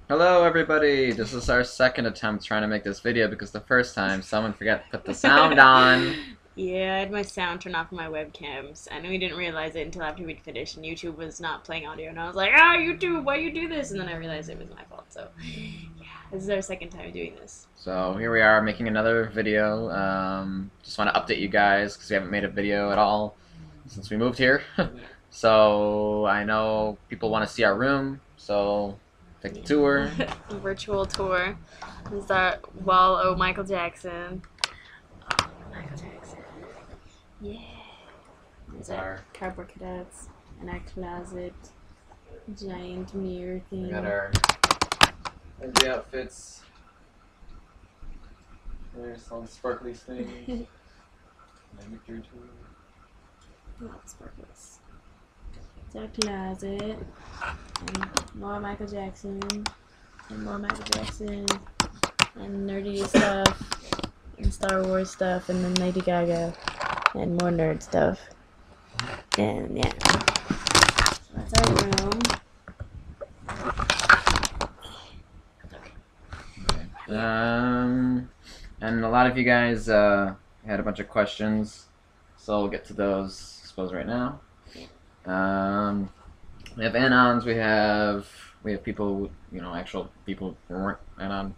Hello everybody! This is our second attempt trying to make this video because the first time someone forgot to put the sound on. Yeah, I had my sound turned off on my webcams, and we didn't realize it until after we'd finished, and YouTube was not playing audio, and I was like, YouTube, why you do this? And then I realized it was my fault, so, yeah, this is our second time doing this. So here we are making another video. Just want to update you guys because we haven't made a video at all since we moved here. So I know people want to see our room, so take the tour. Virtual tour. This is our wall, Michael Jackson. Michael Jackson. Yeah. There's our cardboard cutouts and our closet. Giant mirror thing. We got our empty outfits. There's all the sparkly things. Not sparkles. It's our closet. And more Michael Jackson. And more Michael Jackson. And nerdy stuff. And Star Wars stuff. And then Lady Gaga. And more nerd stuff. And yeah. So that's our room. And a lot of you guys had a bunch of questions, so we'll get to those, I suppose, right now. We have anons, we have people, actual people who weren't anon.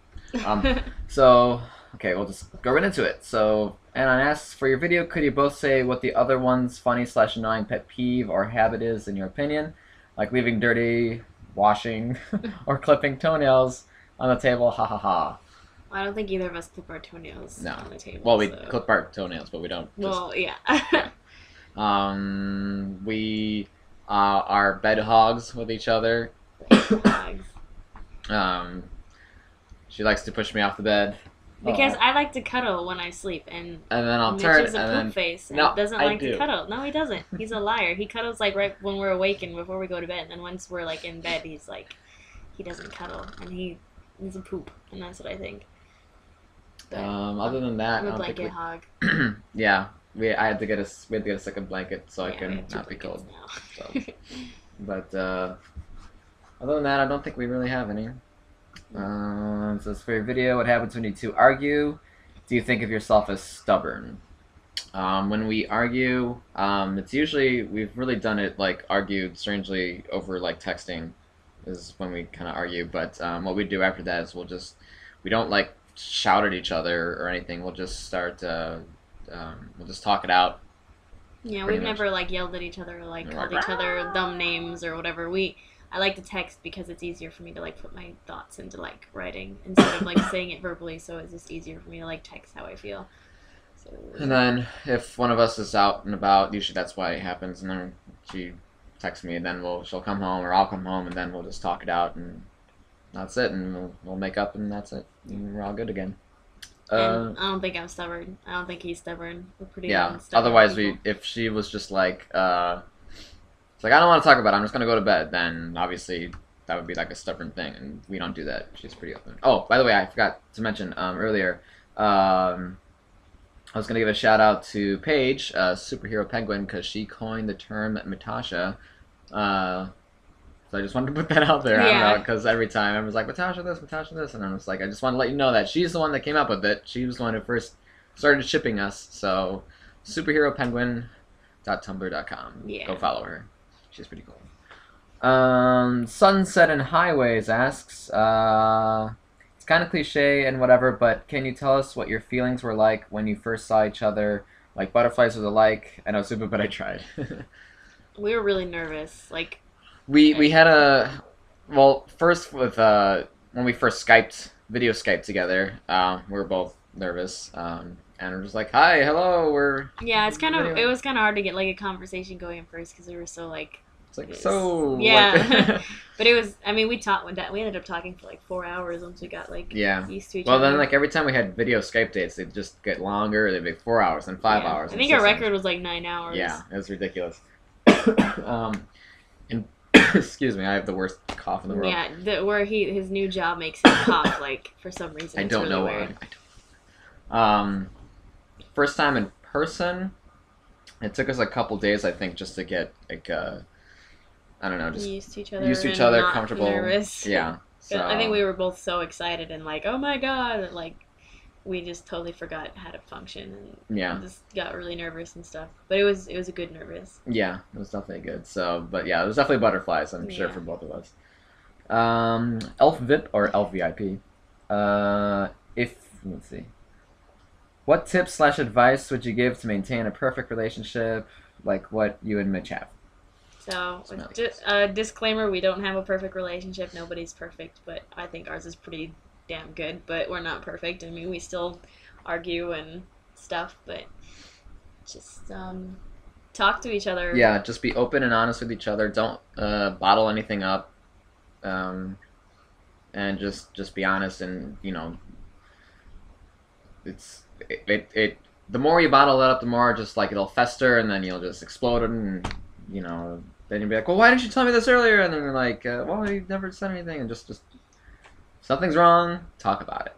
So, okay, we'll just go right into it. So, anon asks, for your video, could you both say what the other one's funny/annoying pet peeve or habit is in your opinion? Like leaving dirty, washing, or clipping toenails on the table, ha ha ha. I don't think either of us clip our toenails on the table. Well, we clip our toenails, but we don't. Well, yeah. We are bed hogs with each other. She likes to push me off the bed. Because I like to cuddle when I sleep, and then I'll Mitch turn is a and poop then face and no, doesn't I like do. to cuddle. No, he doesn't. He's a liar. He cuddles like right when we're awake and before we go to bed, and then once we're like in bed, he's like, he doesn't cuddle, and he's a poop, and that's what I think. But other than that, I'm I a don't blanket think hog. yeah, we had to get a second blanket so I Yeah, we can have two not be cold. blankets So. But other than that, I don't think we really have any. It says for your video, what happens when you two argue? Do you think of yourself as stubborn? When we argue, it's usually, we've really done it like argued strangely over like texting is when we kind of argue, but what we do after that is we don't like shout at each other or anything. We'll just start we'll just talk it out. Yeah, we've never like yelled at each other or like called each other dumb names or whatever. I like to text because it's easier for me to like put my thoughts into like writing instead of like saying it verbally, so it's just easier for me to like text how I feel. So, and then if one of us is out and about, usually that's why it happens, and then she texts me, and then she'll come home or I'll come home, and then we'll just talk it out, and that's it, and we'll make up, and that's it, and we're all good again. And I don't think I'm stubborn. I don't think he's stubborn. We're pretty yeah. stubborn Otherwise, people. if she was just like, it's like I don't want to talk about it, I'm just gonna go to bed, then obviously that would be like a stubborn thing, and we don't do that. She's pretty open. Oh, by the way, I forgot to mention earlier. I was gonna give a shout out to Paige, Superhero Penguin, because she coined the term Mitasha. So I just wanted to put that out there. Yeah. I don't know, because every time I was like, Mitasha this, and I was like, I just want to let you know that she's the one that came up with it. She was the one who first started shipping us. So, superheropenguin.tumblr.com. Yeah. Go follow her. She's pretty cool. Sunset and Highways asks, it's kind of cliche and whatever, but can you tell us what your feelings were like when you first saw each other? Like butterflies was alike. I know, super, but I tried. We were really nervous. Like we had first with when we first video Skyped together, we were both nervous, and we're just like, hi, hello, we're it was kind of hard to get like a conversation going at first because we were so like. It's like so. Yeah, but it was. I mean, we ended up talking for like 4 hours once we got like used to each other. Well, then like every time we had video Skype dates, they'd just get longer. They'd be 4 hours and 5 hours. I think our record was like 9 hours. Yeah, it was ridiculous. And excuse me, I have the worst cough in the world. Yeah, where his new job makes him cough like for some reason. I don't know why. First time in person, it took us a couple days, I think, just to get like I don't know, just used to each other, not comfortable. Nervous. Yeah. So I think we were both so excited and like, oh my god, that, like we just totally forgot how to function and just got really nervous and stuff. But it was a good nervous. Yeah, it was definitely good. So, but yeah, it was definitely butterflies. I'm sure for both of us. Elf VIP or Elf VIP. Let's see. What tips / advice would you give to maintain a perfect relationship like what you and Mitch have? So, disclaimer, we don't have a perfect relationship. Nobody's perfect, but I think ours is pretty damn good. But we're not perfect. I mean, we still argue and stuff, but just talk to each other. Yeah, just be open and honest with each other. Don't bottle anything up. And just be honest, and the more you bottle it up, the more just like it'll fester, and then you'll just explode it, and then you'll be like, well, why didn't you tell me this earlier? And then you're like, well, you never said anything, and just something's wrong, talk about it.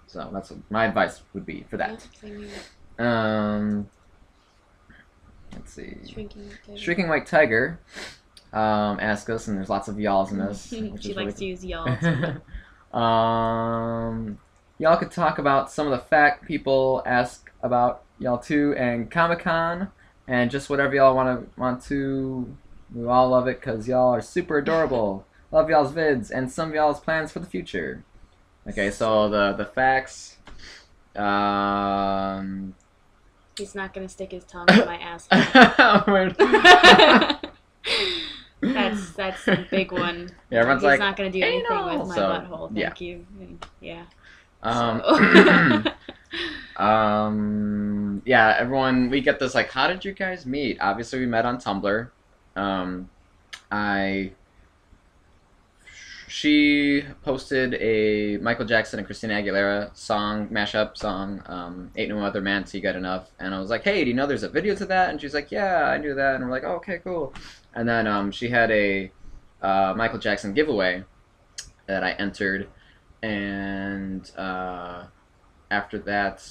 So that's what my advice would be for that. Let's see. Shrieking White Tiger asked us, and there's lots of y'alls in this. She likes to use y'all. Y'all could talk about some of the fact people ask about y'all too, and Comic-Con, and just whatever y'all want to. We all love it because y'all are super adorable. Love y'all's vids and some of y'all's plans for the future. Okay, so the facts. He's not gonna stick his tongue in my ass. That's a big one. Yeah, everyone's He's like, not gonna do anything with my butthole. Thank you. Yeah. Yeah, everyone, we get this like, how did you guys meet? Obviously, we met on Tumblr. She posted a Michael Jackson and Christina Aguilera mashup song, Ain't No Other Man Till You Get Enough, and I was like, hey, do you know there's a video to that? And she's like, yeah, I knew that, and we're like, oh, okay, cool. And then she had a Michael Jackson giveaway that I entered, and after that...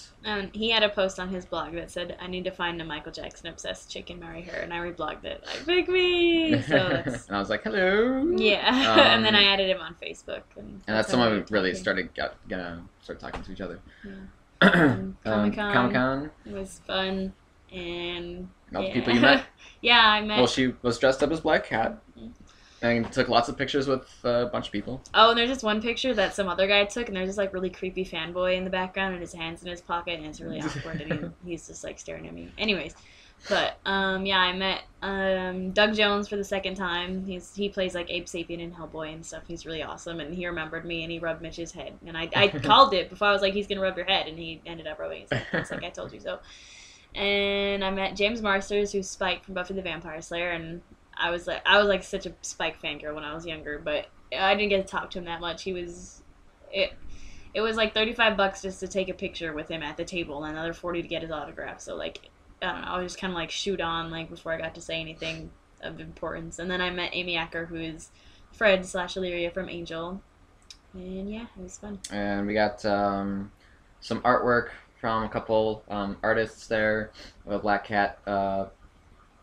he had a post on his blog that said, I need to find a Michael Jackson-obsessed chick and marry her, and I reblogged it. Like, pick me! So that's... And I was like, hello! Yeah, and then I added him on Facebook. And that's someone we really started gonna start talking to each other. Yeah. Comic-Con was fun, and... All the people you met? Yeah, I met... Well, she was dressed up as Black Cat. And took lots of pictures with a bunch of people. Oh, and there's just one picture that some other guy took, and there's this like really creepy fanboy in the background, and his hand's in his pocket, and it's really awkward, and he's just like staring at me. Anyways, but yeah, I met Doug Jones for the second time. He plays like Abe Sapien in Hellboy and stuff. He's really awesome, and he remembered me, and he rubbed Mitch's head, and I called it before. I was like, he's gonna rub your head, and he ended up rubbing his head. It's like I told you so. And I met James Marsters, who's Spike from Buffy the Vampire Slayer, and I was like such a Spike fangirl when I was younger, but I didn't get to talk to him that much. It was like $35 just to take a picture with him at the table, and another $40 to get his autograph. So like, I don't know, I was just kind of like shoot on like before I got to say anything of importance. And then I met Amy Acker, who is Fred / Illyria from Angel, and yeah, it was fun. And we got some artwork from a couple artists there, a Black Cat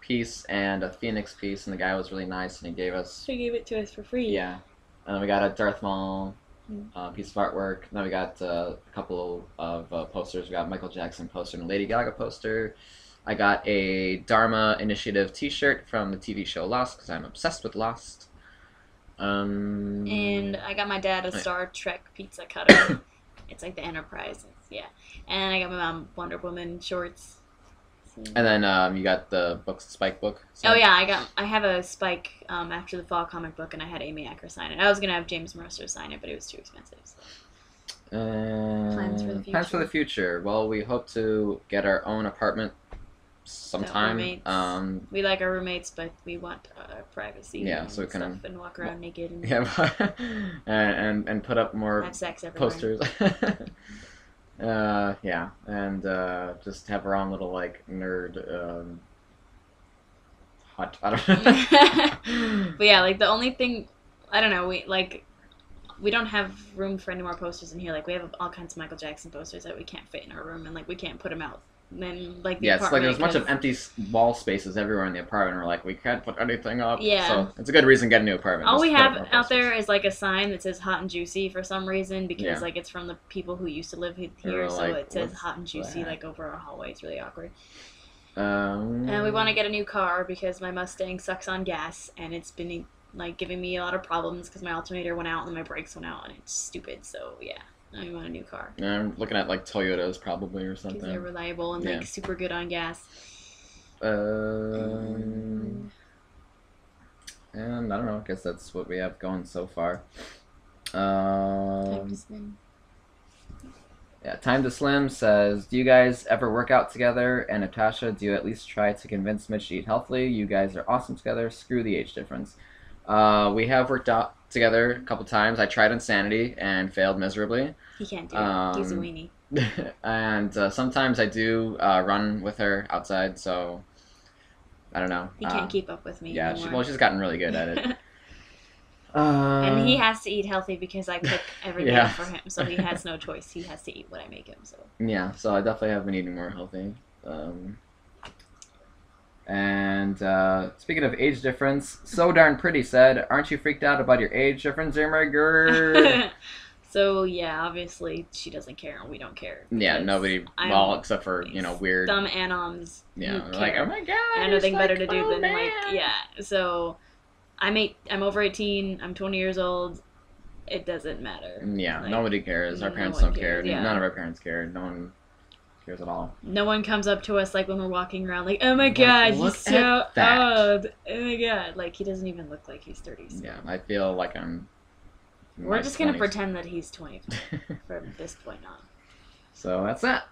piece and a Phoenix piece, and the guy was really nice, and he gave it to us for free. Yeah. And then we got a Darth Maul piece of artwork. And then we got a couple of posters. We got a Michael Jackson poster and a Lady Gaga poster. I got a Dharma Initiative t-shirt from the TV show Lost, because I'm obsessed with Lost. And I got my dad a Star Trek pizza cutter. It's like the Enterprise. Yeah. And I got my mom Wonder Woman shorts. And then you got the Spike book. So. Oh yeah, I have a Spike After the Fall comic book, and I had Amy Acker sign it. I was gonna have James Mercer sign it, but it was too expensive. So. Plans for the future. Plans for the future. Well, we hope to get our own apartment sometime. We like our roommates, but we want privacy. Yeah, so we can and walk around naked. And, yeah, and put up more have sex everywhere. Posters. Yeah, and just have our own little like nerd hut. I don't know. But yeah, like the only thing, I don't know, we don't have room for any more posters in here. Like we have all kinds of Michael Jackson posters that we can't fit in our room, and like we can't put them out then like the Yeah, it's like there's a bunch of 'cause- empty wall spaces everywhere in the apartment. We're like, we can't put anything up. Yeah. So it's a good reason to get a new apartment. All just we put up have more out there posters. is like a sign that says hot and juicy for some reason because Yeah. like it's from the people who used to live here, We're so like, it says what's hot and juicy that? like over our hallway. It's really awkward. And And we want to get a new car because my Mustang sucks on gas and it's been like giving me a lot of problems because my alternator went out and then my brakes went out and it's stupid. So yeah, I want a new car I'm looking at like Toyotas probably or because they're something. reliable and Yeah. like super good on gas. And I don't know. I guess that's what we have going so far. Time to spin. Yeah, Time to Slim says, do you guys ever work out together? And Natasha, do you at least try to convince Mitch to eat healthily? You guys are awesome together. Screw the age difference. We have worked out together a couple times. I tried Insanity and failed miserably. He can't do it. He's a Um, weenie. And sometimes I do run with her outside, so I don't know. He can't keep up with me Yeah, anymore. she's gotten really good at it. And he has to eat healthy because I cook every meal Yeah. for him, so he has no choice. He has to eat what I make him. So Yeah, so I definitely have been eating more healthy. And speaking of age difference, So Darn Pretty said, aren't you freaked out about your age difference, oh my god? so yeah, obviously she doesn't care and we don't care. Yeah, because nobody, I'm well, except for, weird. Dumb anoms. Yeah, who they're like, care. oh my god. I have nothing he's better like, to do oh, than man. like yeah. So I'm over 18. I'm 20 years old. It doesn't matter. Yeah, Like, nobody cares. Our no parents one don't care. cares, yeah. None of our parents care. No one cares at all. No one comes up to us like when we're walking around like, oh my Like, god, look he's so at that. old. Oh my god, like he doesn't even look like he's 30. So. Yeah, I feel like I'm. in We're my just gonna 20s. pretend that he's 20 from this point on. So that's that.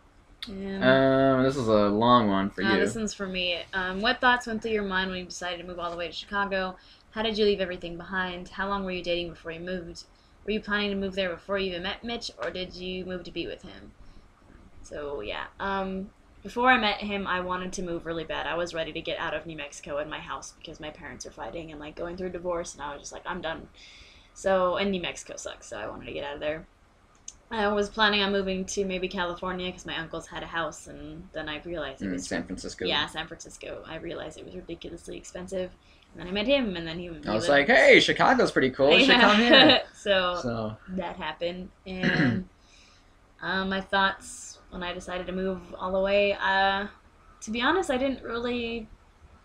Yeah. This is a long one for you. This one's for me. What thoughts went through your mind when you decided to move all the way to Chicago? How did you leave everything behind? How long were you dating before you moved? Were you planning to move there before you even met Mitch, or did you move to be with him? So yeah. Before I met him, I wanted to move really bad. I was ready to get out of New Mexico and my house because my parents are fighting and like going through a divorce, and I was just like, I'm done. So, and New Mexico sucks, so I wanted to get out of there. I was planning on moving to maybe California because my uncles had a house, and then I realized it in was San Francisco. Yeah, San Francisco. I realized it was ridiculously expensive, and then I met him, and then he I was like, hey, Chicago's pretty cool. You should come here. So that happened, and my thoughts when I decided to move all the way. To be honest, I didn't really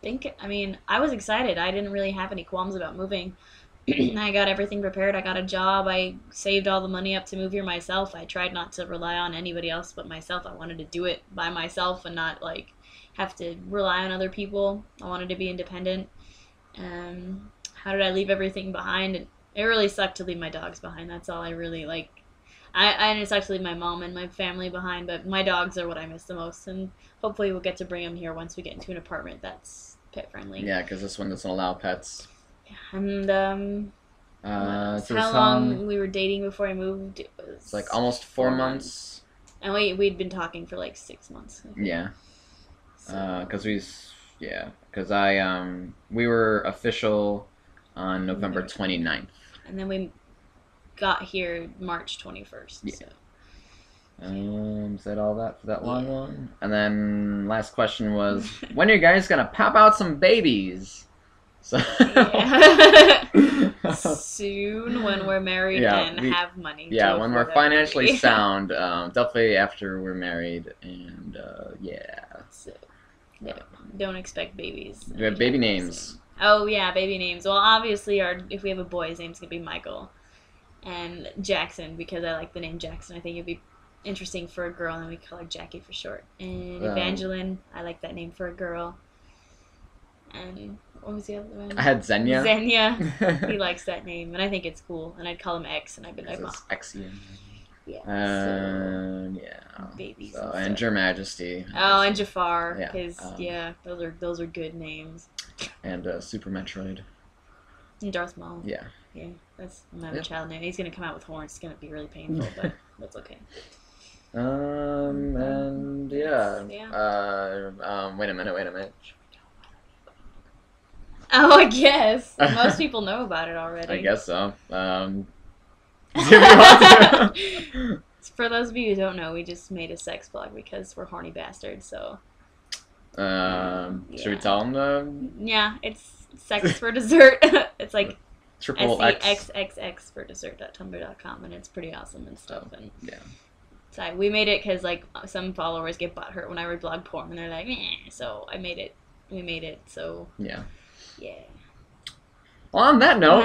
think. I mean, I was excited. I didn't really have any qualms about moving. I got everything prepared. I got a job. I saved all the money up to move here myself. I tried not to rely on anybody else but myself. I wanted to do it by myself and not like have to rely on other people. I wanted to be independent. How did I leave everything behind? It really sucked to leave my dogs behind. That's all I really like. And it sucks to leave my mom and my family behind, but my dogs are what I miss the most. And hopefully we'll get to bring them here once we get into an apartment that's pet friendly. Yeah, because this one doesn't allow pets. And So how long we were dating before I moved? It was It's like almost 4 months. And we'd been talking for like 6 months. I think. Yeah. So, Because we were official on November 29th. and then we got here March 21st. Yeah. So. Is that all that for that long Yeah. one? And then last question was, when are you guys gonna pop out some babies? So Yeah. Soon, when we're married and have money. Yeah, to when we're afford a financially baby. sound, definitely after we're married, and yeah. So, yeah, don't expect babies. We have baby anytime names. soon. Oh yeah, baby names. Well, obviously, if we have a boy, his name's gonna be Michael, and Jackson because I like the name Jackson. I think it'd be interesting for a girl, and we call her Jackie for short. And Evangeline, I like that name for a girl. And what was the other one? I had Xenia. Xenia. He likes that name, and I think it's cool. And I'd call him X, and I'd be like, Mom. X-E-N. Yeah. Yeah. Babies. So, and and stuff. Your Majesty. Oh, and Jafar, Yeah, because those are good names. And Super Metroid. And Darth Maul. Yeah. Yeah, that's another Yep. child name. He's gonna come out with horns. It's gonna be really painful, but that's okay. And yeah. Yeah. Wait a minute. Oh, I guess most people know about it already. I guess so. Do you want to? For those of you who don't know, we just made a sex blog because we're horny bastards. So should we tell them yeah, it's sex for dessert. It's like triple X SEXXX for dessert.tumblr.com, and it's pretty awesome and stuff. And yeah. so we made it because like some followers get butthurt when I read blog porn, and they're like, so I made it. We made it. So yeah. Well, on that note,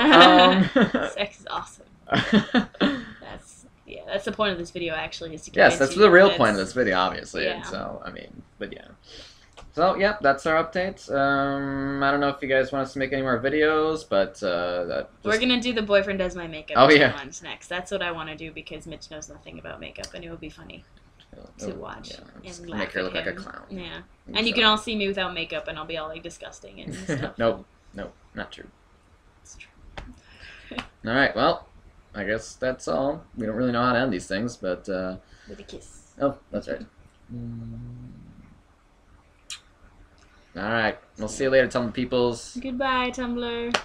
sex is awesome. That's the point of this video. Actually, is to yes, that's the real point of this video, obviously. Yeah. So I mean, but yeah. So, yep, that's our update. I don't know if you guys want us to make any more videos, but we're going to do the boyfriend does my makeup challenge next. That's what I want to do because Mitch knows nothing about makeup, and it would be funny to watch and laugh make her look at like him. a clown. Yeah. And you can all see me without makeup, and I'll be all, like, disgusting and stuff. Nope, not true. It's true. All right, well, I guess that's all. We don't really know how to end these things, but... with a kiss. Oh, that's right. Alright, we'll see you later, Tumblr peoples. Goodbye, Tumblr.